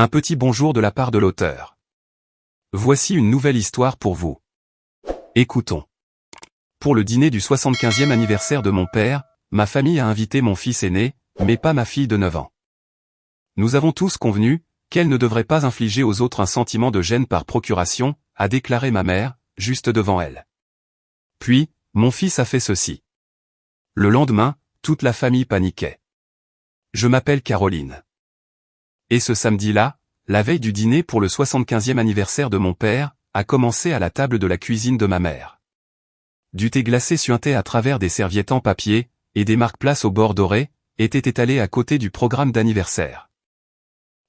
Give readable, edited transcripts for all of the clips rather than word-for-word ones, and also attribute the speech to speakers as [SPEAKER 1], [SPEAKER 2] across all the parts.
[SPEAKER 1] Un petit bonjour de la part de l'auteur. Voici une nouvelle histoire pour vous. Écoutons. Pour le dîner du 75e anniversaire de mon père, ma famille a invité mon fils aîné, mais pas ma fille de 9 ans. Nous avons tous convenu qu'elle ne devrait pas infliger aux autres un sentiment de gêne par procuration, a déclaré ma mère, juste devant elle. Puis, mon fils a fait ceci. Le lendemain, toute la famille paniquait. Je m'appelle Caroline. Et ce samedi-là, la veille du dîner pour le 75e anniversaire de mon père, a commencé à la table de la cuisine de ma mère. Du thé glacé suinté à travers des serviettes en papier, et des marque-places au bord doré, étaient étalés à côté du programme d'anniversaire.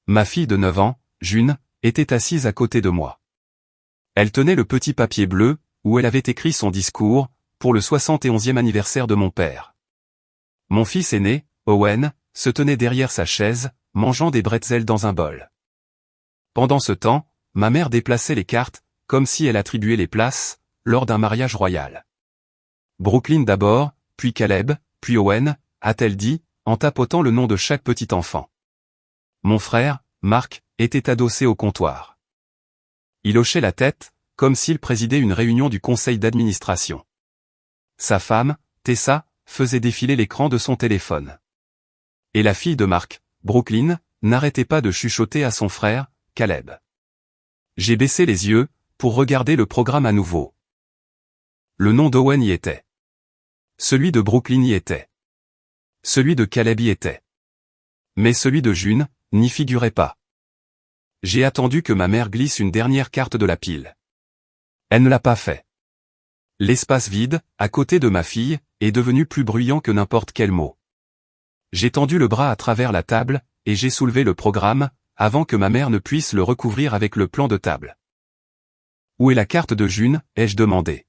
[SPEAKER 1] Ma fille de 9 ans, June, était assise à côté de moi. Elle tenait le petit papier bleu, où elle avait écrit son discours, pour le 71e anniversaire de mon père. Mon fils aîné, Owen, se tenait derrière sa chaise, mangeant des bretzels dans un bol. Pendant ce temps, ma mère déplaçait les cartes, comme si elle attribuait les places, lors d'un mariage royal. Brooklyn d'abord, puis Caleb, puis Owen, a-t-elle dit, en tapotant le nom de chaque petit enfant. Mon frère, Mark, était adossé au comptoir. Il hochait la tête, comme s'il présidait une réunion du conseil d'administration. Sa femme, Tessa, faisait défiler l'écran de son téléphone. Et la fille de Mark, Brooklyn, n'arrêtait pas de chuchoter à son frère, Caleb. J'ai baissé les yeux, pour regarder le programme à nouveau. Le nom d'Owen y était. Celui de Brooklyn y était. Celui de Caleb y était. Mais celui de June, n'y figurait pas. J'ai attendu que ma mère glisse une dernière carte de la pile. Elle ne l'a pas fait. L'espace vide, à côté de ma fille, est devenu plus bruyant que n'importe quel mot. J'ai tendu le bras à travers la table, et j'ai soulevé le programme, avant que ma mère ne puisse le recouvrir avec le plan de table. Où est la carte de June, ai-je demandé.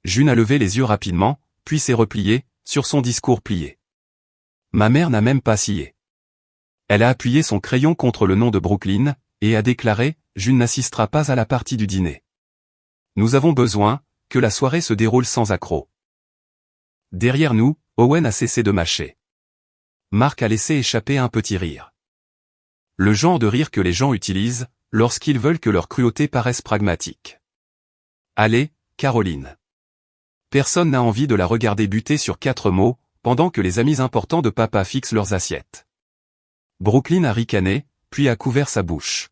[SPEAKER 1] June a levé les yeux rapidement, puis s'est repliée, sur son discours plié. Ma mère n'a même pas scié. Elle a appuyé son crayon contre le nom de Brooklyn, et a déclaré, June n'assistera pas à la partie du dîner. Nous avons besoin que la soirée se déroule sans accroc. Derrière nous, Owen a cessé de mâcher. Mark a laissé échapper un petit rire. Le genre de rire que les gens utilisent, lorsqu'ils veulent que leur cruauté paraisse pragmatique. Allez, Caroline. Personne n'a envie de la regarder buter sur 4 mots, pendant que les amis importants de papa fixent leurs assiettes. Brooklyn a ricané, puis a couvert sa bouche.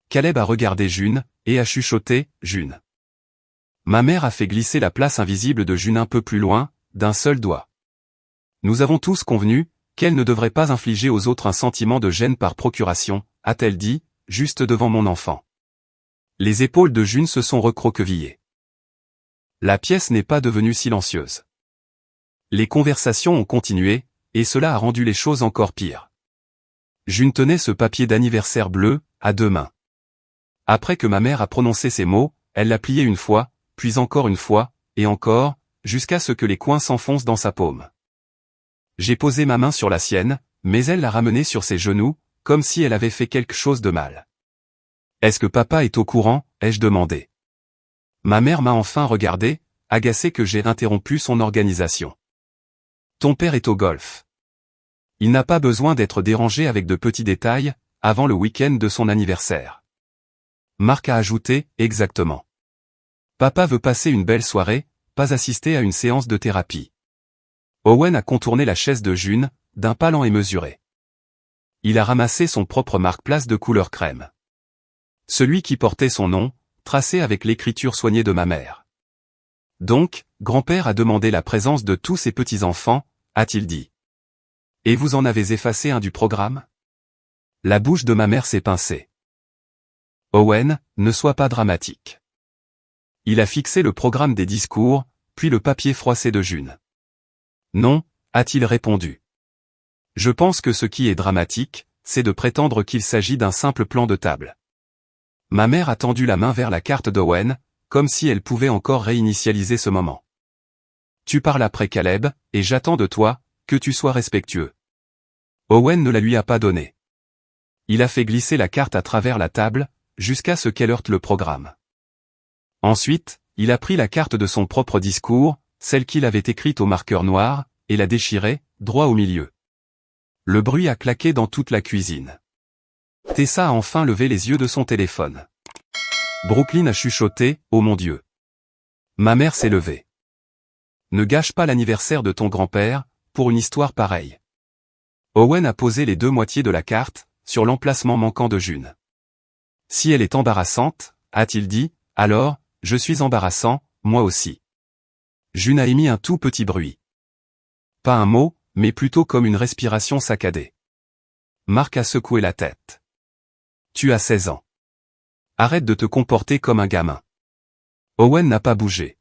[SPEAKER 1] Caleb a regardé June, et a chuchoté, June. Ma mère a fait glisser la place invisible de June un peu plus loin, d'un seul doigt. Nous avons tous convenu qu'elle ne devrait pas infliger aux autres un sentiment de gêne par procuration, a-t-elle dit, juste devant mon enfant. Les épaules de June se sont recroquevillées. La pièce n'est pas devenue silencieuse. Les conversations ont continué, et cela a rendu les choses encore pires. June tenait ce papier d'anniversaire bleu, à 2 mains. Après que ma mère a prononcé ces mots, elle l'a plié une fois, puis encore une fois, et encore, jusqu'à ce que les coins s'enfoncent dans sa paume. J'ai posé ma main sur la sienne, mais elle l'a ramenée sur ses genoux, comme si elle avait fait quelque chose de mal. Est-ce que papa est au courant, ai-je demandé. Ma mère m'a enfin regardé, agacée que j'ai interrompu son organisation. Ton père est au golf. Il n'a pas besoin d'être dérangé avec de petits détails, avant le week-end de son anniversaire. Mark a ajouté, exactement. Papa veut passer une belle soirée, pas assister à une séance de thérapie. Owen a contourné la chaise de June, d'un pas lent et mesuré. Il a ramassé son propre marque-place de couleur crème. Celui qui portait son nom, tracé avec l'écriture soignée de ma mère. Donc, grand-père a demandé la présence de tous ses petits-enfants, a-t-il dit. Et vous en avez effacé un du programme? La bouche de ma mère s'est pincée. Owen, ne sois pas dramatique. Il a fixé le programme des discours, puis le papier froissé de June. Non, a-t-il répondu. Je pense que ce qui est dramatique, c'est de prétendre qu'il s'agit d'un simple plan de table. Ma mère a tendu la main vers la carte d'Owen, comme si elle pouvait encore réinitialiser ce moment. Tu parles après Caleb, et j'attends de toi, que tu sois respectueux. Owen ne la lui a pas donnée. Il a fait glisser la carte à travers la table, jusqu'à ce qu'elle heurte le programme. Ensuite, il a pris la carte de son propre discours, celle qu'il avait écrite au marqueur noir, et l'a déchirée, droit au milieu. Le bruit a claqué dans toute la cuisine. Tessa a enfin levé les yeux de son téléphone. Brooklyn a chuchoté, « Oh mon Dieu !» Ma mère s'est levée. Ne gâche pas l'anniversaire de ton grand-père, pour une histoire pareille. Owen a posé les deux moitiés de la carte, sur l'emplacement manquant de June. Si elle est embarrassante, a-t-il dit, alors, je suis embarrassant, moi aussi. June a émis un tout petit bruit. Pas un mot, mais plutôt comme une respiration saccadée. Mark a secoué la tête. Tu as 16 ans. Arrête de te comporter comme un gamin. Owen n'a pas bougé.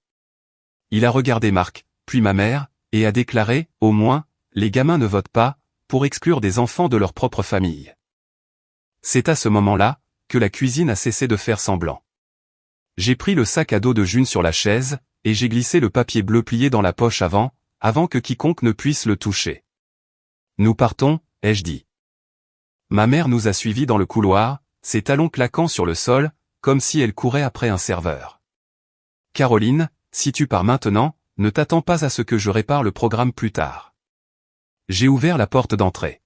[SPEAKER 1] Il a regardé Mark, puis ma mère, et a déclaré, au moins, les gamins ne votent pas, pour exclure des enfants de leur propre famille. C'est à ce moment-là, que la cuisine a cessé de faire semblant. J'ai pris le sac à dos de June sur la chaise, et j'ai glissé le papier bleu plié dans la poche avant que quiconque ne puisse le toucher. Nous partons, ai-je dit. Ma mère nous a suivis dans le couloir, ses talons claquant sur le sol, comme si elle courait après un serveur. Caroline, si tu pars maintenant, ne t'attends pas à ce que je répare le programme plus tard. J'ai ouvert la porte d'entrée.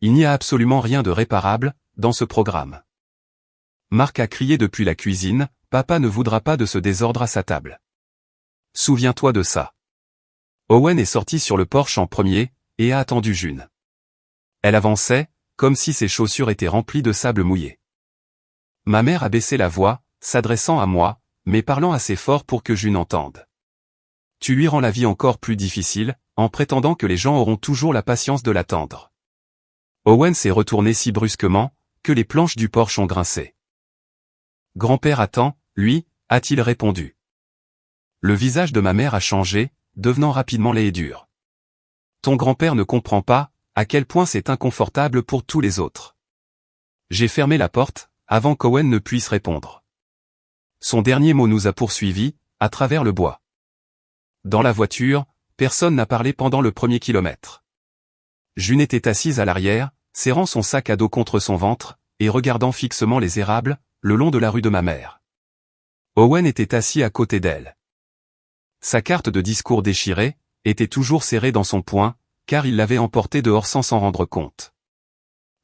[SPEAKER 1] Il n'y a absolument rien de réparable, dans ce programme. Mark a crié depuis la cuisine, papa ne voudra pas de ce désordre à sa table. Souviens-toi de ça. Owen est sorti sur le porche en premier, et a attendu June. Elle avançait, comme si ses chaussures étaient remplies de sable mouillé. Ma mère a baissé la voix, s'adressant à moi, mais parlant assez fort pour que June entende. Tu lui rends la vie encore plus difficile, en prétendant que les gens auront toujours la patience de l'attendre. Owen s'est retourné si brusquement, que les planches du porche ont grincé. Grand-père attend, lui, a-t-il répondu. Le visage de ma mère a changé, devenant rapidement laid et dur. Ton grand-père ne comprend pas, à quel point c'est inconfortable pour tous les autres. J'ai fermé la porte, avant qu'Owen ne puisse répondre. Son dernier mot nous a poursuivis, à travers le bois. Dans la voiture, personne n'a parlé pendant le premier kilomètre. June était assise à l'arrière, serrant son sac à dos contre son ventre, et regardant fixement les érables, le long de la rue de ma mère. Owen était assis à côté d'elle. Sa carte de discours déchirée, était toujours serrée dans son poing, car il l'avait emportée dehors sans s'en rendre compte.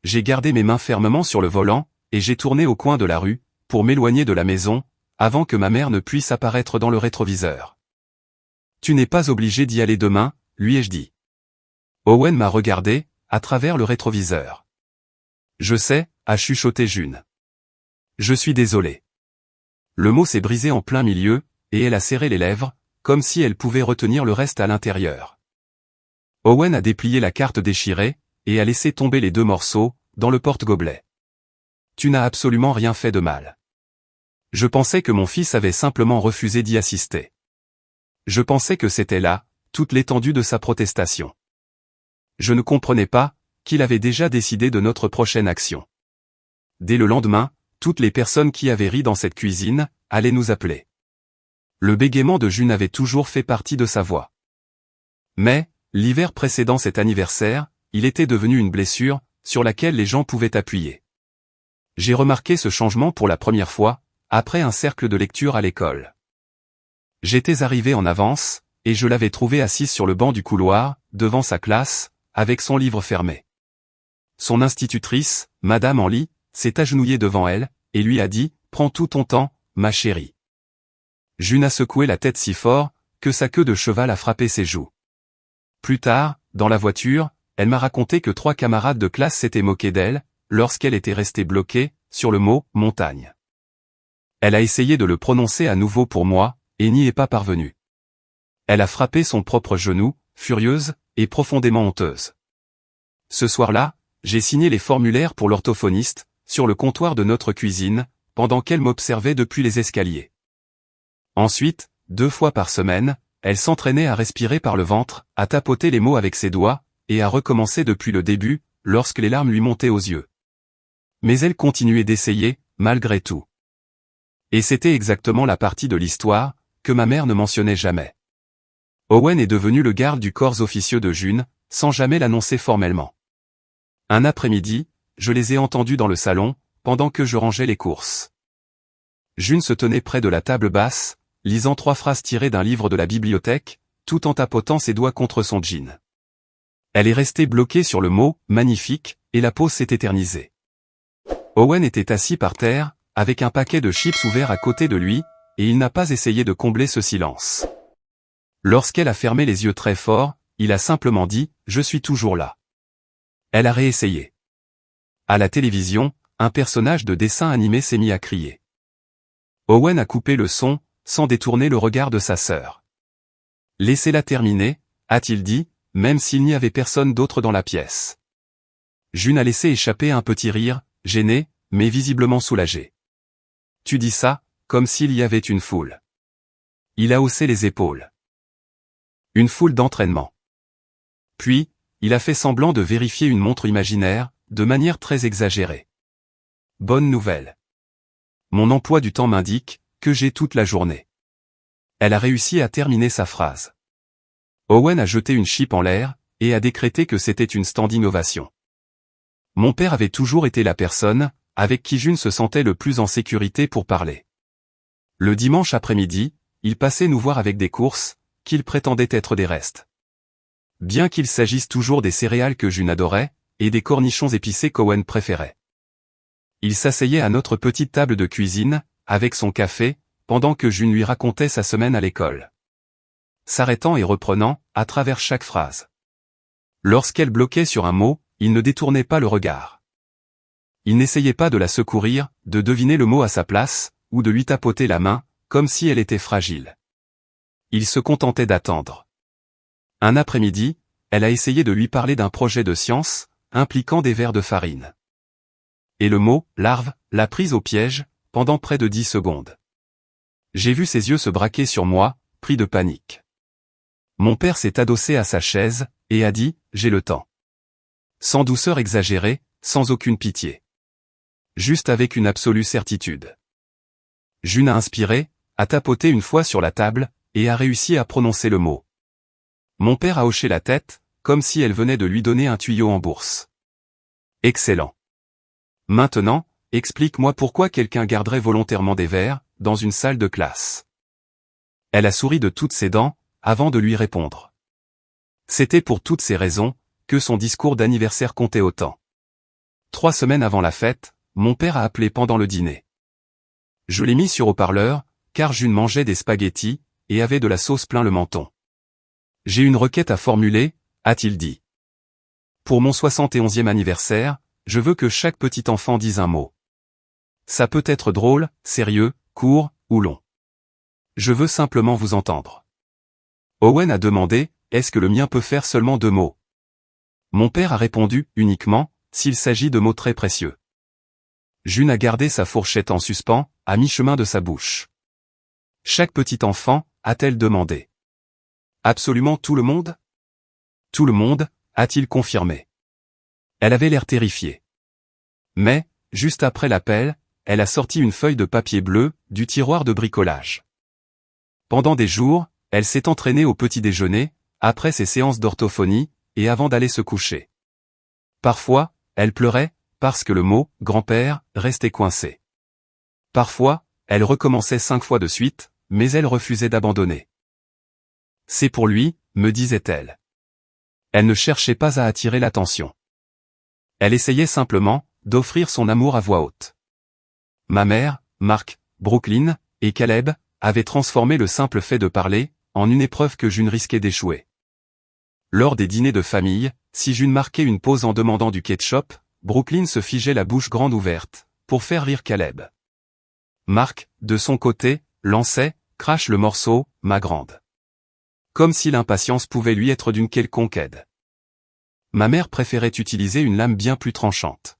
[SPEAKER 1] J'ai gardé mes mains fermement sur le volant, et j'ai tourné au coin de la rue, pour m'éloigner de la maison, avant que ma mère ne puisse apparaître dans le rétroviseur. Tu n'es pas obligé d'y aller demain, lui ai-je dit. Owen m'a regardé, à travers le rétroviseur. Je sais, a chuchoté June. Je suis désolé. Le mot s'est brisé en plein milieu, et elle a serré les lèvres, comme si elle pouvait retenir le reste à l'intérieur. Owen a déplié la carte déchirée, et a laissé tomber les deux morceaux, dans le porte-gobelet. Tu n'as absolument rien fait de mal. Je pensais que mon fils avait simplement refusé d'y assister. Je pensais que c'était là, toute l'étendue de sa protestation. Je ne comprenais pas, qu'il avait déjà décidé de notre prochaine action. Dès le lendemain, toutes les personnes qui avaient ri dans cette cuisine, allaient nous appeler. Le bégaiement de June avait toujours fait partie de sa voix. Mais, l'hiver précédant cet anniversaire, il était devenu une blessure, sur laquelle les gens pouvaient appuyer. J'ai remarqué ce changement pour la première fois, après un cercle de lecture à l'école. J'étais arrivé en avance, et je l'avais trouvée assise sur le banc du couloir, devant sa classe, avec son livre fermé. Son institutrice, Madame Henley, s'est agenouillée devant elle, et lui a dit, « Prends tout ton temps, ma chérie. » June a secoué la tête si fort, que sa queue de cheval a frappé ses joues. Plus tard, dans la voiture, elle m'a raconté que 3 camarades de classe s'étaient moqués d'elle, lorsqu'elle était restée bloquée, sur le mot « montagne ». Elle a essayé de le prononcer à nouveau pour moi, et n'y est pas parvenue. Elle a frappé son propre genou, furieuse, et profondément honteuse. Ce soir-là, j'ai signé les formulaires pour l'orthophoniste, sur le comptoir de notre cuisine, pendant qu'elle m'observait depuis les escaliers. Ensuite, 2 fois par semaine, elle s'entraînait à respirer par le ventre, à tapoter les mots avec ses doigts, et à recommencer depuis le début, lorsque les larmes lui montaient aux yeux. Mais elle continuait d'essayer, malgré tout. Et c'était exactement la partie de l'histoire, que ma mère ne mentionnait jamais. Owen est devenu le garde du corps officieux de June, sans jamais l'annoncer formellement. Un après-midi, je les ai entendus dans le salon, pendant que je rangeais les courses. June se tenait près de la table basse, lisant 3 phrases tirées d'un livre de la bibliothèque, tout en tapotant ses doigts contre son jean. Elle est restée bloquée sur le mot « magnifique » et la pause s'est éternisée. Owen était assis par terre, avec un paquet de chips ouvert à côté de lui, et il n'a pas essayé de combler ce silence. Lorsqu'elle a fermé les yeux très fort, il a simplement dit « Je suis toujours là ». Elle a réessayé. À la télévision, un personnage de dessin animé s'est mis à crier. Owen a coupé le son, sans détourner le regard de sa sœur. « Laissez-la terminer », a-t-il dit, même s'il n'y avait personne d'autre dans la pièce. June a laissé échapper un petit rire, gêné, mais visiblement soulagé. « Tu dis ça, comme s'il y avait une foule. » Il a haussé les épaules. Une foule d'entraînement. Puis, il a fait semblant de vérifier une montre imaginaire, de manière très exagérée. Bonne nouvelle. Mon emploi du temps m'indique que j'ai toute la journée. Elle a réussi à terminer sa phrase. Owen a jeté une chip en l'air, et a décrété que c'était une standing ovation. Mon père avait toujours été la personne, avec qui June se sentait le plus en sécurité pour parler. Le dimanche après-midi, il passait nous voir avec des courses, qu'il prétendait être des restes. Bien qu'il s'agisse toujours des céréales que June adorait, et des cornichons épicés qu'Owen préférait. Il s'asseyait à notre petite table de cuisine, avec son café, pendant que June lui racontait sa semaine à l'école. S'arrêtant et reprenant, à travers chaque phrase. Lorsqu'elle bloquait sur un mot, il ne détournait pas le regard. Il n'essayait pas de la secourir, de deviner le mot à sa place, ou de lui tapoter la main, comme si elle était fragile. Il se contentait d'attendre. Un après-midi, elle a essayé de lui parler d'un projet de science, impliquant des vers de farine. Et le mot « larve » l'a prise au piège, pendant près de 10 secondes. J'ai vu ses yeux se braquer sur moi, pris de panique. Mon père s'est adossé à sa chaise, et a dit « J'ai le temps ». Sans douceur exagérée, sans aucune pitié. Juste avec une absolue certitude. June a inspiré, a tapoté une fois sur la table, et a réussi à prononcer le mot. Mon père a hoché la tête, comme si elle venait de lui donner un tuyau en bourse. Excellent. Maintenant, explique-moi pourquoi quelqu'un garderait volontairement des verres, dans une salle de classe. Elle a souri de toutes ses dents, avant de lui répondre. C'était pour toutes ces raisons, que son discours d'anniversaire comptait autant. 3 semaines avant la fête, mon père a appelé pendant le dîner. Je l'ai mis sur haut-parleur, car June mangeait des spaghettis, et avait de la sauce plein le menton. J'ai une requête à formuler, a-t-il dit. Pour mon 71e anniversaire, je veux que chaque petit enfant dise un mot. Ça peut être drôle, sérieux, court, ou long. Je veux simplement vous entendre. Owen a demandé, est-ce que le mien peut faire seulement 2 mots? Mon père a répondu, uniquement, s'il s'agit de mots très précieux. June a gardé sa fourchette en suspens, à mi-chemin de sa bouche. Chaque petit enfant, a-t-elle demandé. Absolument tout le monde? Tout le monde, a-t-il confirmé. Elle avait l'air terrifiée. Mais, juste après l'appel, elle a sorti une feuille de papier bleu, du tiroir de bricolage. Pendant des jours, elle s'est entraînée au petit déjeuner, après ses séances d'orthophonie, et avant d'aller se coucher. Parfois, elle pleurait, parce que le mot « grand-père » restait coincé. Parfois, elle recommençait 5 fois de suite, mais elle refusait d'abandonner. C'est pour lui, me disait-elle. Elle ne cherchait pas à attirer l'attention. Elle essayait simplement, d'offrir son amour à voix haute. Ma mère, Marc, Brooklyn, et Caleb, avaient transformé le simple fait de parler, en une épreuve que June risquait d'échouer. Lors des dîners de famille, si June marquait une pause en demandant du ketchup, Brooklyn se figeait la bouche grande ouverte, pour faire rire Caleb. Marc, de son côté, lançait, crache le morceau, ma grande. Comme si l'impatience pouvait lui être d'une quelconque aide. Ma mère préférait utiliser une lame bien plus tranchante.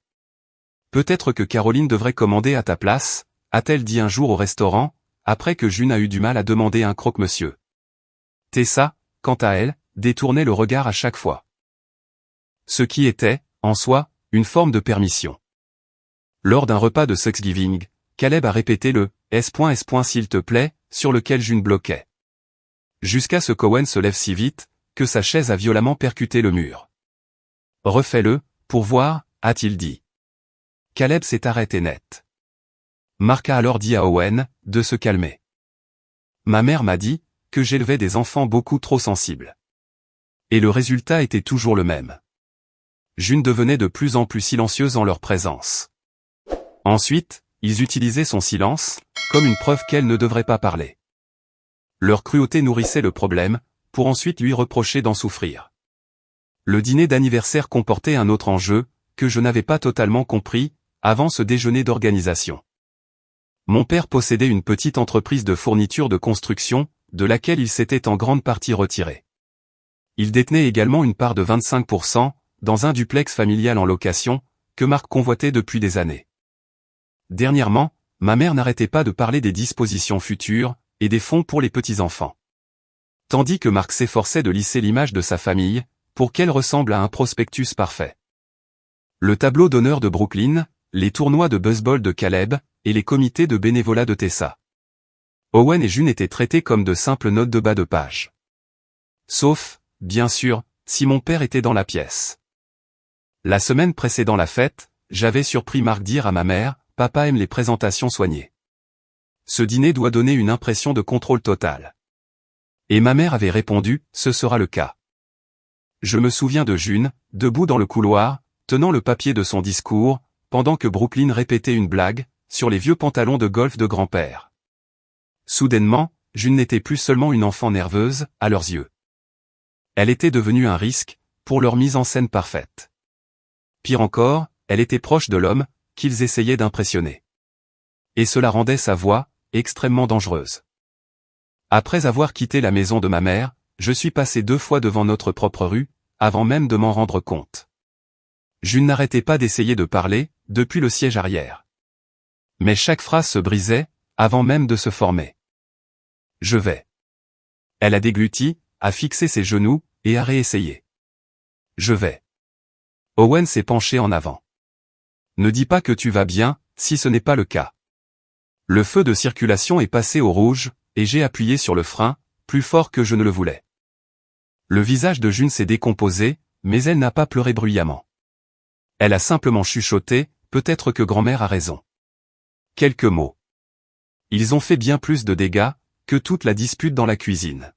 [SPEAKER 1] Peut-être que Caroline devrait commander à ta place, a-t-elle dit un jour au restaurant, après que June a eu du mal à demander un croque-monsieur. Tessa, quant à elle, détournait le regard à chaque fois. Ce qui était, en soi, une forme de permission. Lors d'un repas de Thanksgiving, Caleb a répété le « S. s'il te plaît » sur lequel June bloquait. Jusqu'à ce qu'Owen se lève si vite, que sa chaise a violemment percuté le mur. « Refais-le, pour voir » a-t-il dit. Caleb s'est arrêté net. Marc a alors dit à Owen, de se calmer. Ma mère m'a dit, que j'élevais des enfants beaucoup trop sensibles. Et le résultat était toujours le même. June devenait de plus en plus silencieuse en leur présence. Ensuite, ils utilisaient son silence, comme une preuve qu'elle ne devrait pas parler. Leur cruauté nourrissait le problème, pour ensuite lui reprocher d'en souffrir. Le dîner d'anniversaire comportait un autre enjeu, que je n'avais pas totalement compris, avant ce déjeuner d'organisation. Mon père possédait une petite entreprise de fourniture de construction, de laquelle il s'était en grande partie retiré. Il détenait également une part de 25%, dans un duplex familial en location, que Marc convoitait depuis des années. Dernièrement, ma mère n'arrêtait pas de parler des dispositions futures, et des fonds pour les petits-enfants. Tandis que Marc s'efforçait de lisser l'image de sa famille, pour qu'elle ressemble à un prospectus parfait. Le tableau d'honneur de Brooklyn, les tournois de baseball de Caleb, et les comités de bénévolat de Tessa. Owen et June étaient traités comme de simples notes de bas de page. Sauf, bien sûr, si mon père était dans la pièce. La semaine précédant la fête, j'avais surpris Marc dire à ma mère, « Papa aime les présentations soignées. Ce dîner doit donner une impression de contrôle total. » Et ma mère avait répondu, « Ce sera le cas. » Je me souviens de June, debout dans le couloir, tenant le papier de son discours, pendant que Brooklyn répétait une blague, sur les vieux pantalons de golf de grand-père. Soudainement, June n'était plus seulement une enfant nerveuse, à leurs yeux. Elle était devenue un risque, pour leur mise en scène parfaite. Pire encore, elle était proche de l'homme, qu'ils essayaient d'impressionner. Et cela rendait sa voix, extrêmement dangereuse. Après avoir quitté la maison de ma mère, je suis passé 2 fois devant notre propre rue, avant même de m'en rendre compte. June n'arrêtait pas d'essayer de parler, depuis le siège arrière. Mais chaque phrase se brisait, avant même de se former. Je vais. Elle a dégluti, a fixé ses genoux, et a réessayé. Je vais. Owen s'est penché en avant. Ne dis pas que tu vas bien, si ce n'est pas le cas. Le feu de circulation est passé au rouge, et j'ai appuyé sur le frein, plus fort que je ne le voulais. Le visage de June s'est décomposé, mais elle n'a pas pleuré bruyamment. Elle a simplement chuchoté, peut-être que grand-mère a raison. Quelques mots. Ils ont fait bien plus de dégâts, que toute la dispute dans la cuisine.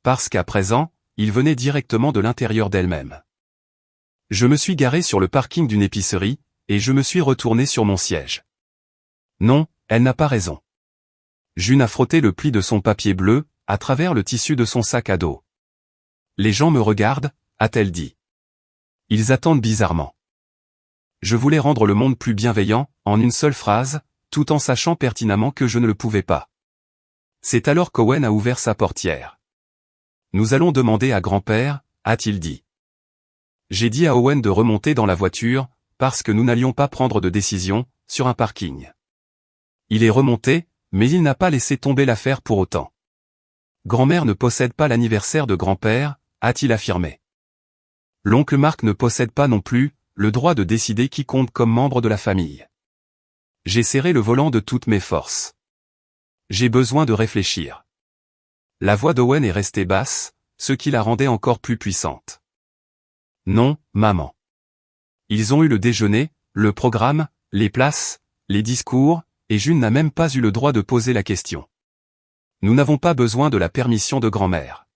[SPEAKER 1] Parce qu'à présent, ils venaient directement de l'intérieur d'elle-même. Je me suis garé sur le parking d'une épicerie, et je me suis retourné sur mon siège. Non, elle n'a pas raison. June a frotté le pli de son papier bleu, à travers le tissu de son sac à dos. Les gens me regardent, a-t-elle dit. Ils attendent bizarrement. Je voulais rendre le monde plus bienveillant, en une seule phrase, tout en sachant pertinemment que je ne le pouvais pas. C'est alors qu'Owen a ouvert sa portière. Nous allons demander à grand-père, a-t-il dit. J'ai dit à Owen de remonter dans la voiture, parce que nous n'allions pas prendre de décision, sur un parking. Il est remonté, mais il n'a pas laissé tomber l'affaire pour autant. Grand-mère ne possède pas l'anniversaire de grand-père, a-t-il affirmé. L'oncle Marc ne possède pas non plus, le droit de décider qui compte comme membre de la famille. J'ai serré le volant de toutes mes forces. J'ai besoin de réfléchir. La voix d'Owen est restée basse, ce qui la rendait encore plus puissante. Non, maman. Ils ont eu le déjeuner, le programme, les places, les discours, et June n'a même pas eu le droit de poser la question. Nous n'avons pas besoin de la permission de grand-mère.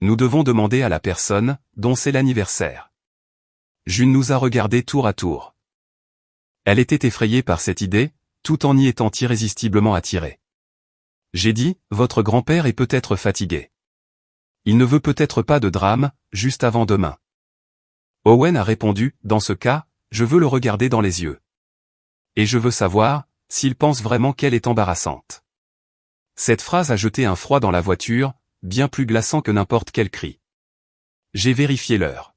[SPEAKER 1] Nous devons demander à la personne, dont c'est l'anniversaire. June nous a regardés tour à tour. Elle était effrayée par cette idée, tout en y étant irrésistiblement attirée. J'ai dit, votre grand-père est peut-être fatigué. Il ne veut peut-être pas de drame, juste avant demain. Owen a répondu, dans ce cas, je veux le regarder dans les yeux. Et je veux savoir, s'il pense vraiment qu'elle est embarrassante. Cette phrase a jeté un froid dans la voiture, bien plus glaçant que n'importe quel cri. J'ai vérifié l'heure.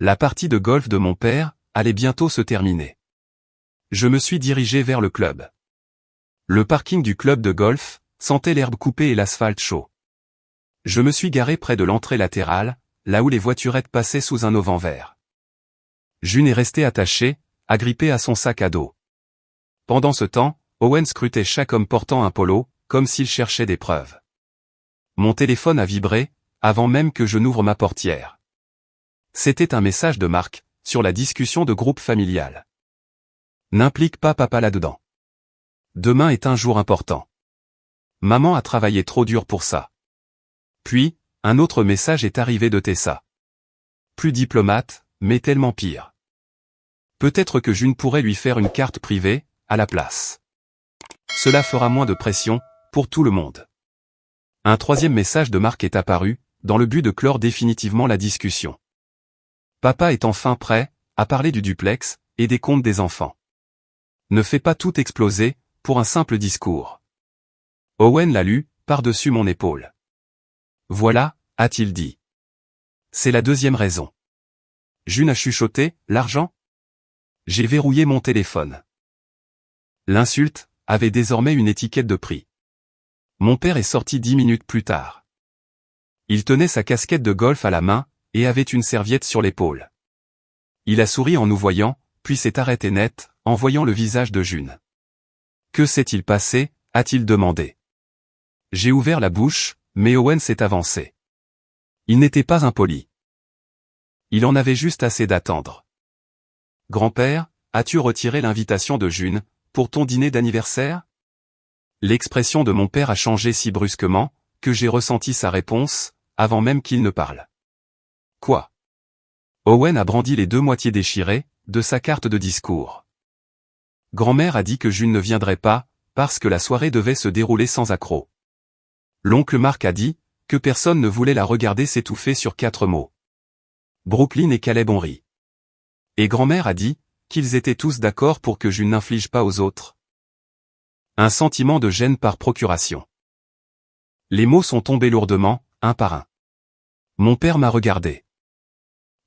[SPEAKER 1] La partie de golf de mon père allait bientôt se terminer. Je me suis dirigé vers le club. Le parking du club de golf sentait l'herbe coupée et l'asphalte chaud. Je me suis garé près de l'entrée latérale, là où les voiturettes passaient sous un auvent vert. June est restée attachée, agrippée à son sac à dos. Pendant ce temps, Owen scrutait chaque homme portant un polo, comme s'il cherchait des preuves. Mon téléphone a vibré, avant même que je n'ouvre ma portière. C'était un message de Marc, sur la discussion de groupe familial. N'implique pas papa là-dedans. Demain est un jour important. Maman a travaillé trop dur pour ça. Puis, un autre message est arrivé de Tessa. Plus diplomate, mais tellement pire. Peut-être que June pourrait lui faire une carte privée, à la place. Cela fera moins de pression, pour tout le monde. Un troisième message de Marc est apparu, dans le but de clore définitivement la discussion. Papa est enfin prêt, à parler du duplex, et des comptes des enfants. Ne fais pas tout exploser, pour un simple discours. Owen l'a lu, par-dessus mon épaule. Voilà, a-t-il dit. C'est la deuxième raison. June a chuchoté, l'argent? J'ai verrouillé mon téléphone. L'insulte avait désormais une étiquette de prix. Mon père est sorti 10 minutes plus tard. Il tenait sa casquette de golf à la main, et avait une serviette sur l'épaule. Il a souri en nous voyant, puis s'est arrêté net, en voyant le visage de June. Que s'est-il passé, a-t-il demandé. J'ai ouvert la bouche, mais Owen s'est avancé. Il n'était pas impoli. Il en avait juste assez d'attendre. Grand-père, as-tu retiré l'invitation de June, pour ton dîner d'anniversaire? L'expression de mon père a changé si brusquement, que j'ai ressenti sa réponse, avant même qu'il ne parle. Quoi? Owen a brandi les deux moitiés déchirées, de sa carte de discours. Grand-mère a dit que June ne viendrait pas, parce que la soirée devait se dérouler sans accroc. L'oncle Marc a dit, que personne ne voulait la regarder s'étouffer sur 4 mots. Brooklyn et Caleb ont ri. Et grand-mère a dit, qu'ils étaient tous d'accord pour que June n'inflige pas aux autres. Un sentiment de gêne par procuration. Les mots sont tombés lourdement, un par un. Mon père m'a regardé.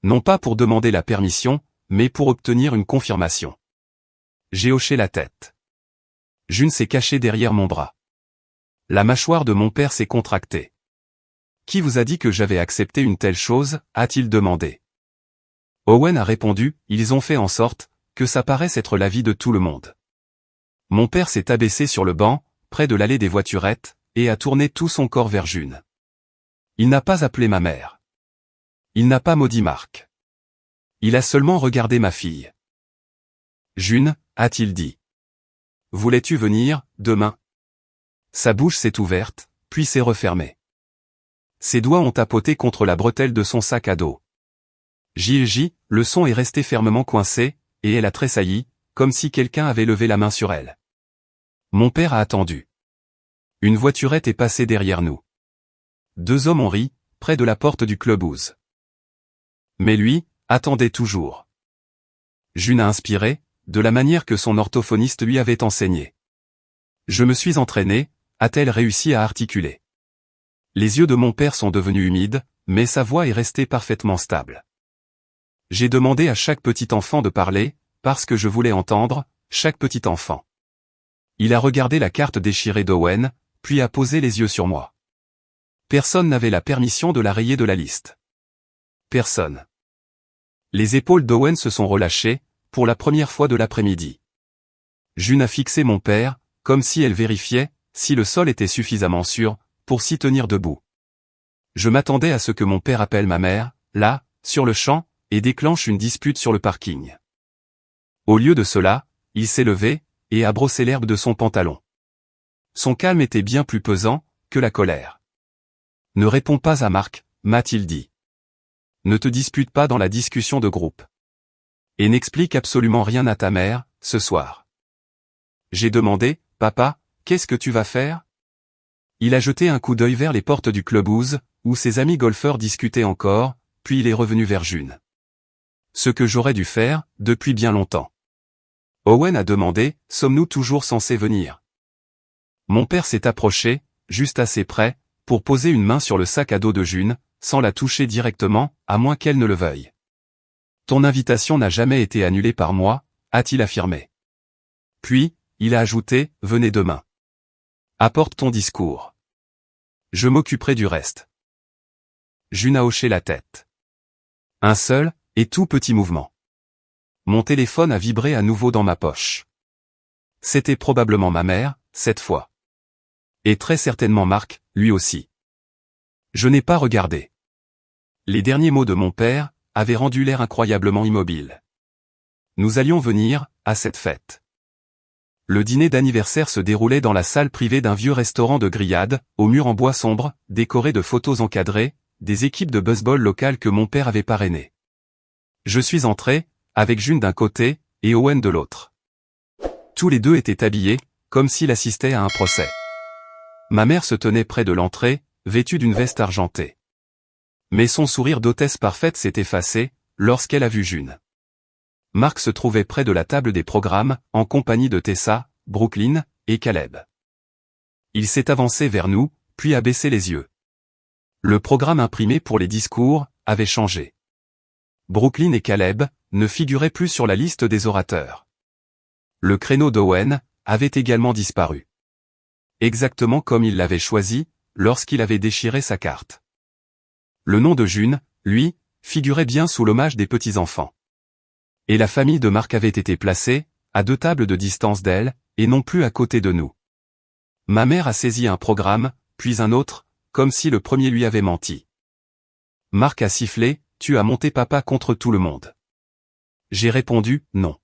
[SPEAKER 1] Non pas pour demander la permission, mais pour obtenir une confirmation. J'ai hoché la tête. June s'est cachée derrière mon bras. La mâchoire de mon père s'est contractée. Qui vous a dit que j'avais accepté une telle chose, a-t-il demandé. Owen a répondu, ils ont fait en sorte, que ça paraisse être l'avis de tout le monde. Mon père s'est abaissé sur le banc, près de l'allée des voiturettes, et a tourné tout son corps vers June. Il n'a pas appelé ma mère. Il n'a pas maudit Marc. Il a seulement regardé ma fille. June, a-t-il dit. Voulais-tu venir, demain? Sa bouche s'est ouverte, puis s'est refermée. Ses doigts ont tapoté contre la bretelle de son sac à dos. J, le son est resté fermement coincé, et elle a tressailli, comme si quelqu'un avait levé la main sur elle. Mon père a attendu. Une voiturette est passée derrière nous. 2 hommes ont ri, près de la porte du clubhouse. Mais lui, attendait toujours. June a inspiré, de la manière que son orthophoniste lui avait enseigné. Je me suis entraîné, a-t-elle réussi à articuler. Les yeux de mon père sont devenus humides, mais sa voix est restée parfaitement stable. J'ai demandé à chaque petit enfant de parler, parce que je voulais entendre, chaque petit enfant. Il a regardé la carte déchirée d'Owen, puis a posé les yeux sur moi. Personne n'avait la permission de la rayer de la liste. Personne. Les épaules d'Owen se sont relâchées, pour la première fois de l'après-midi. June a fixé mon père, comme si elle vérifiait, si le sol était suffisamment sûr, pour s'y tenir debout. Je m'attendais à ce que mon père appelle ma mère, là, sur le champ, et déclenche une dispute sur le parking. Au lieu de cela, il s'est levé, et a brossé l'herbe de son pantalon. Son calme était bien plus pesant, que la colère. Ne réponds pas à Marc, m'a-t-il dit. Ne te dispute pas dans la discussion de groupe. Et n'explique absolument rien à ta mère, ce soir. J'ai demandé, papa, qu'est-ce que tu vas faire? Il a jeté un coup d'œil vers les portes du clubhouse, où ses amis golfeurs discutaient encore, puis il est revenu vers June. Ce que j'aurais dû faire, depuis bien longtemps. Owen a demandé, sommes-nous toujours censés venir? Mon père s'est approché, juste assez près, pour poser une main sur le sac à dos de June, sans la toucher directement, à moins qu'elle ne le veuille. Ton invitation n'a jamais été annulée par moi, a-t-il affirmé. Puis, il a ajouté, venez demain. Apporte ton discours. Je m'occuperai du reste. June a hoché la tête. Un seul, et tout petit mouvement. Mon téléphone a vibré à nouveau dans ma poche. C'était probablement ma mère, cette fois. Et très certainement Marc, lui aussi. Je n'ai pas regardé. Les derniers mots de mon père avaient rendu l'air incroyablement immobile. Nous allions venir, à cette fête. Le dîner d'anniversaire se déroulait dans la salle privée d'un vieux restaurant de grillades, aux murs en bois sombre, décoré de photos encadrées, des équipes de baseball locales que mon père avait parrainées. Je suis entré, avec June d'un côté, et Owen de l'autre. Tous les deux étaient habillés, comme s'ils assistaient à un procès. Ma mère se tenait près de l'entrée, vêtue d'une veste argentée. Mais son sourire d'hôtesse parfaite s'est effacé, lorsqu'elle a vu June. Mark se trouvait près de la table des programmes, en compagnie de Tessa, Brooklyn, et Caleb. Il s'est avancé vers nous, puis a baissé les yeux. Le programme imprimé pour les discours avait changé. Brooklyn et Caleb ne figuraient plus sur la liste des orateurs. Le créneau d'Owen avait également disparu. Exactement comme il l'avait choisi, lorsqu'il avait déchiré sa carte. Le nom de June, lui, figurait bien sous l'hommage des petits-enfants. Et la famille de Mark avait été placée, à 2 tables de distance d'elle, et non plus à côté de nous. Ma mère a saisi un programme, puis un autre, comme si le premier lui avait menti. Mark a sifflé, « Tu as monté papa contre tout le monde. » J'ai répondu, non.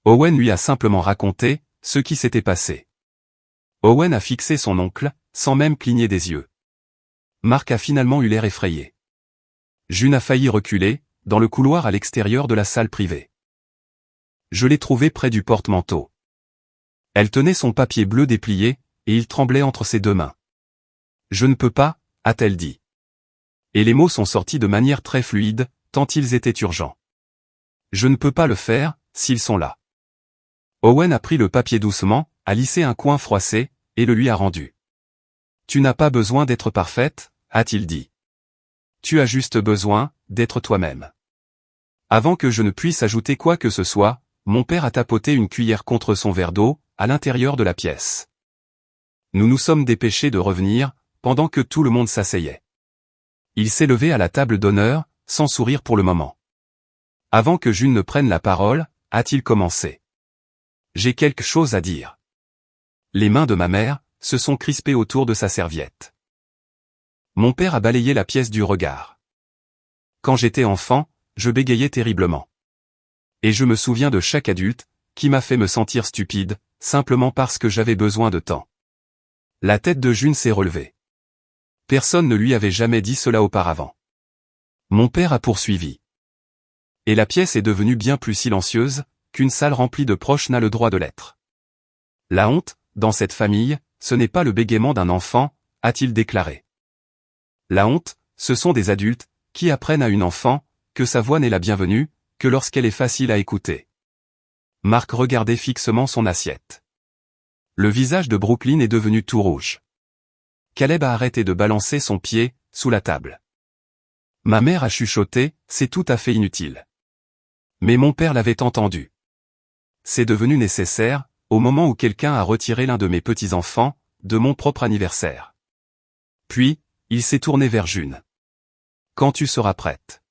[SPEAKER 1] Owen lui a simplement raconté ce qui s'était passé. Owen a fixé son oncle, sans même cligner des yeux. Mark a finalement eu l'air effrayé. June a failli reculer, dans le couloir à l'extérieur de la salle privée. Je l'ai trouvée près du porte-manteau. Elle tenait son papier bleu déplié, et il tremblait entre ses 2 mains. « Je ne peux pas », a-t-elle dit. Et les mots sont sortis de manière très fluide, tant ils étaient urgents. « Je ne peux pas le faire, s'ils sont là. » Owen a pris le papier doucement, a lissé un coin froissé, et le lui a rendu. « Tu n'as pas besoin d'être parfaite, » a-t-il dit. « Tu as juste besoin d'être toi-même. » Avant que je ne puisse ajouter quoi que ce soit, mon père a tapoté une cuillère contre son verre d'eau, à l'intérieur de la pièce. Nous nous sommes dépêchés de revenir, pendant que tout le monde s'asseyait. Il s'est levé à la table d'honneur, sans sourire pour le moment. Avant que June ne prenne la parole, a-t-il commencé. « J'ai quelque chose à dire. » Les mains de ma mère se sont crispées autour de sa serviette. Mon père a balayé la pièce du regard. Quand j'étais enfant, je bégayais terriblement. Et je me souviens de chaque adulte, qui m'a fait me sentir stupide, simplement parce que j'avais besoin de temps. La tête de June s'est relevée. Personne ne lui avait jamais dit cela auparavant. Mon père a poursuivi. Et la pièce est devenue bien plus silencieuse, qu'une salle remplie de proches n'a le droit de l'être. La honte, dans cette famille, ce n'est pas le bégaiement d'un enfant, a-t-il déclaré. La honte, ce sont des adultes, qui apprennent à une enfant, que sa voix n'est la bienvenue, que lorsqu'elle est facile à écouter. Mark regardait fixement son assiette. Le visage de Brooklyn est devenu tout rouge. Caleb a arrêté de balancer son pied, sous la table. Ma mère a chuchoté, c'est tout à fait inutile. Mais mon père l'avait entendu. C'est devenu nécessaire, au moment où quelqu'un a retiré l'un de mes petits-enfants, de mon propre anniversaire. Puis, il s'est tourné vers June. Quand tu seras prête.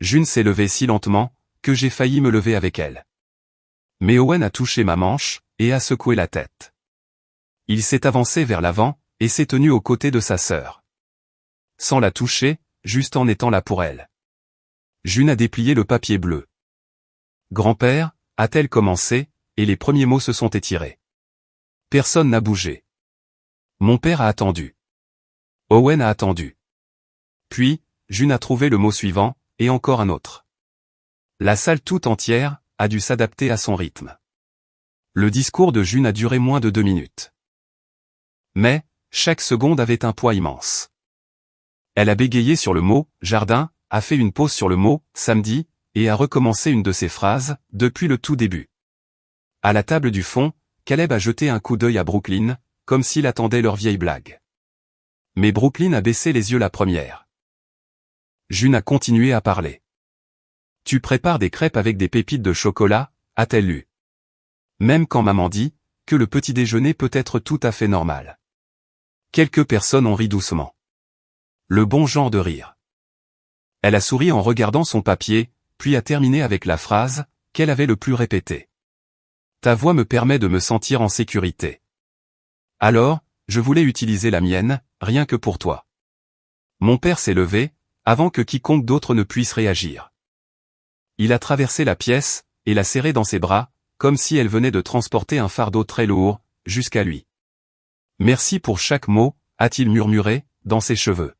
[SPEAKER 1] June s'est levée si lentement, que j'ai failli me lever avec elle. Mais Owen a touché ma manche, et a secoué la tête. Il s'est avancé vers l'avant, et s'est tenu aux côtés de sa sœur. Sans la toucher, juste en étant là pour elle. June a déplié le papier bleu. Grand-père, a-t-elle commencé, et les premiers mots se sont étirés. Personne n'a bougé. Mon père a attendu. Owen a attendu. Puis, June a trouvé le mot suivant, et encore un autre. La salle tout entière a dû s'adapter à son rythme. Le discours de June a duré moins de 2 minutes. Mais, chaque seconde avait un poids immense. Elle a bégayé sur le mot « jardin », a fait une pause sur le mot « samedi », et a recommencé une de ses phrases, depuis le tout début. À la table du fond, Caleb a jeté un coup d'œil à Brooklyn, comme s'il attendait leur vieille blague. Mais Brooklyn a baissé les yeux la première. June a continué à parler. « Tu prépares des crêpes avec des pépites de chocolat », a-t-elle lu. Même quand maman dit que le petit déjeuner peut être tout à fait normal. Quelques personnes ont ri doucement. Le bon genre de rire. Elle a souri en regardant son papier, puis a terminé avec la phrase qu'elle avait le plus répétée. Ta voix me permet de me sentir en sécurité. Alors, je voulais utiliser la mienne, rien que pour toi. Mon père s'est levé, avant que quiconque d'autre ne puisse réagir. Il a traversé la pièce, et l'a serrée dans ses bras, comme si elle venait de transporter un fardeau très lourd, jusqu'à lui. Merci pour chaque mot, a-t-il murmuré, dans ses cheveux.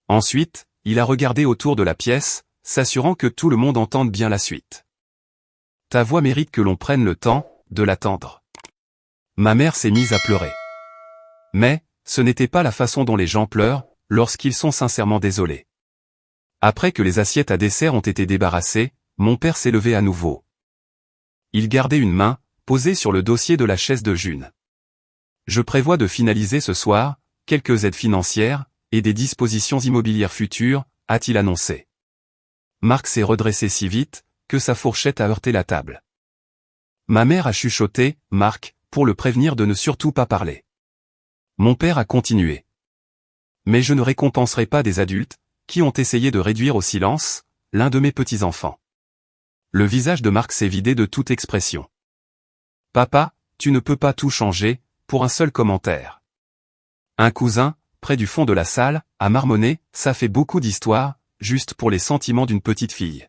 [SPEAKER 1] Ensuite, il a regardé autour de la pièce, s'assurant que tout le monde entende bien la suite. Ta voix mérite que l'on prenne le temps de l'attendre. Ma mère s'est mise à pleurer. Mais, ce n'était pas la façon dont les gens pleurent, lorsqu'ils sont sincèrement désolés. Après que les assiettes à dessert ont été débarrassées, mon père s'est levé à nouveau. Il gardait une main, posée sur le dossier de la chaise de June. Je prévois de finaliser ce soir, quelques aides financières, et des dispositions immobilières futures, a-t-il annoncé. Marc s'est redressé si vite, que sa fourchette a heurté la table. Ma mère a chuchoté, Marc, pour le prévenir de ne surtout pas parler. Mon père a continué. Mais je ne récompenserai pas des adultes, qui ont essayé de réduire au silence, l'un de mes petits-enfants. Le visage de Marc s'est vidé de toute expression. Papa, tu ne peux pas tout changer, pour un seul commentaire. Un cousin, près du fond de la salle, a marmonné, ça fait beaucoup d'histoires, juste pour les sentiments d'une petite fille.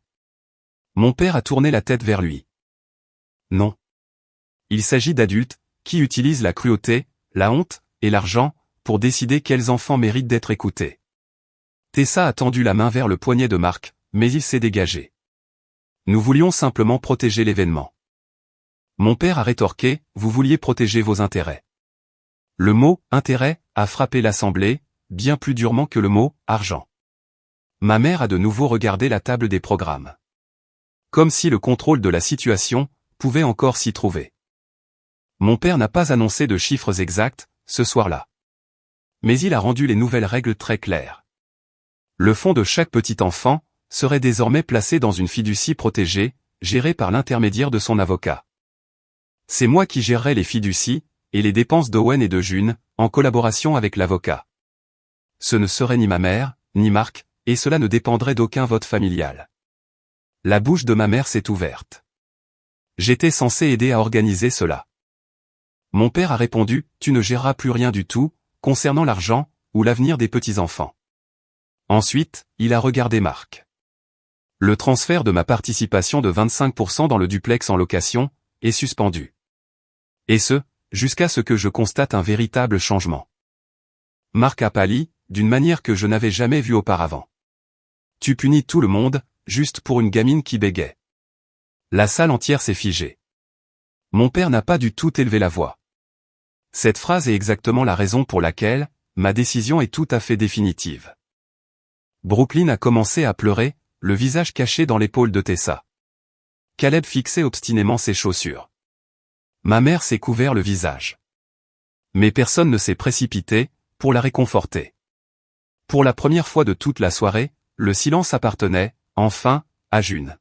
[SPEAKER 1] Mon père a tourné la tête vers lui. Non. Il s'agit d'adultes, qui utilisent la cruauté, la honte, et l'argent, pour décider quels enfants méritent d'être écoutés. Tessa a tendu la main vers le poignet de Marc, mais il s'est dégagé. Nous voulions simplement protéger l'événement. Mon père a rétorqué, vous vouliez protéger vos intérêts. Le mot « intérêt » a frappé l'Assemblée, bien plus durement que le mot « argent ». Ma mère a de nouveau regardé la table des programmes. Comme si le contrôle de la situation pouvait encore s'y trouver. Mon père n'a pas annoncé de chiffres exacts, ce soir-là. Mais il a rendu les nouvelles règles très claires. Le fonds de chaque petit enfant serait désormais placé dans une fiducie protégée, gérée par l'intermédiaire de son avocat. C'est moi qui gérerai les fiducies, et les dépenses d'Owen et de June, en collaboration avec l'avocat. Ce ne serait ni ma mère, ni Marc, et cela ne dépendrait d'aucun vote familial. La bouche de ma mère s'est ouverte. J'étais censé aider à organiser cela. Mon père a répondu, tu ne géreras plus rien du tout, concernant l'argent, ou l'avenir des petits-enfants. Ensuite, il a regardé Marc. Le transfert de ma participation de 25% dans le duplex en location est suspendu. Et ce, jusqu'à ce que je constate un véritable changement. Marc a pâli, d'une manière que je n'avais jamais vue auparavant. Tu punis tout le monde, juste pour une gamine qui bégait. La salle entière s'est figée. Mon père n'a pas du tout élevé la voix. Cette phrase est exactement la raison pour laquelle ma décision est tout à fait définitive. Brooklyn a commencé à pleurer, le visage caché dans l'épaule de Tessa. Caleb fixait obstinément ses chaussures. Ma mère s'est couvert le visage. Mais personne ne s'est précipité pour la réconforter. Pour la première fois de toute la soirée, le silence appartenait, enfin, à June.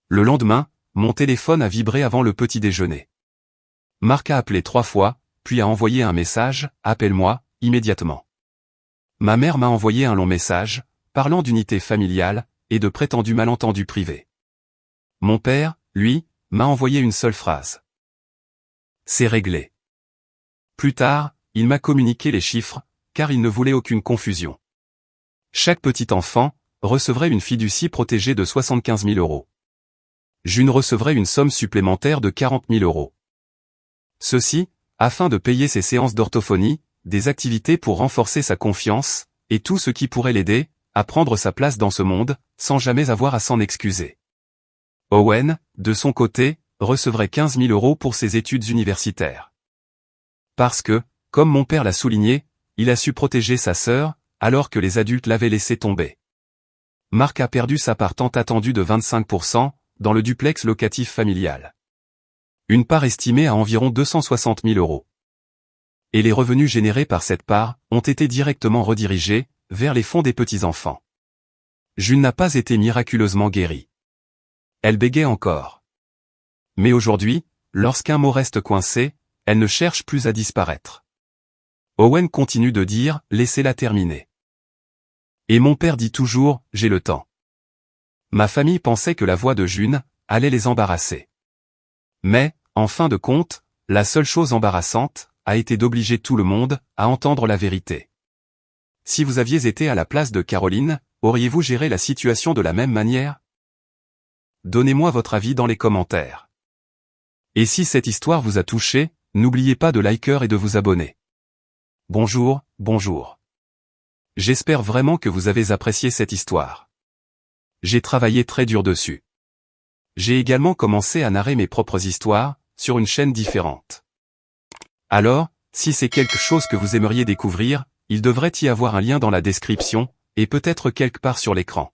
[SPEAKER 1] Le lendemain, mon téléphone a vibré avant le petit déjeuner. Marc a appelé 3 fois, puis a envoyé un message, « Appelle-moi, immédiatement ». Ma mère m'a envoyé un long message, parlant d'unité familiale, et de prétendus malentendus privés. Mon père, lui, m'a envoyé une seule phrase. C'est réglé. Plus tard, il m'a communiqué les chiffres, car il ne voulait aucune confusion. Chaque petit enfant recevrait une fiducie protégée de 75 000 €. June recevrait une somme supplémentaire de 40 000 €. Ceci, afin de payer ses séances d'orthophonie, des activités pour renforcer sa confiance, et tout ce qui pourrait l'aider à prendre sa place dans ce monde, sans jamais avoir à s'en excuser. Owen, de son côté, recevrait 15 000 € pour ses études universitaires. Parce que, comme mon père l'a souligné, il a su protéger sa sœur, alors que les adultes l'avaient laissé tomber. Marc a perdu sa part tant attendue de 25%, dans le duplex locatif familial. Une part estimée à environ 260 000 €. Et les revenus générés par cette part ont été directement redirigés vers les fonds des petits-enfants. June n'a pas été miraculeusement guérie. Elle bégait encore. Mais aujourd'hui, lorsqu'un mot reste coincé, elle ne cherche plus à disparaître. Owen continue de dire, laissez-la terminer. Et mon père dit toujours, j'ai le temps. Ma famille pensait que la voix de June allait les embarrasser. Mais, en fin de compte, la seule chose embarrassante a été d'obliger tout le monde à entendre la vérité. Si vous aviez été à la place de Caroline, auriez-vous géré la situation de la même manière? Donnez-moi votre avis dans les commentaires. Et si cette histoire vous a touché, n'oubliez pas de liker et de vous abonner. Bonjour, bonjour. J'espère vraiment que vous avez apprécié cette histoire. J'ai travaillé très dur dessus. J'ai également commencé à narrer mes propres histoires, sur une chaîne différente. Alors, si c'est quelque chose que vous aimeriez découvrir, il devrait y avoir un lien dans la description, et peut-être quelque part sur l'écran.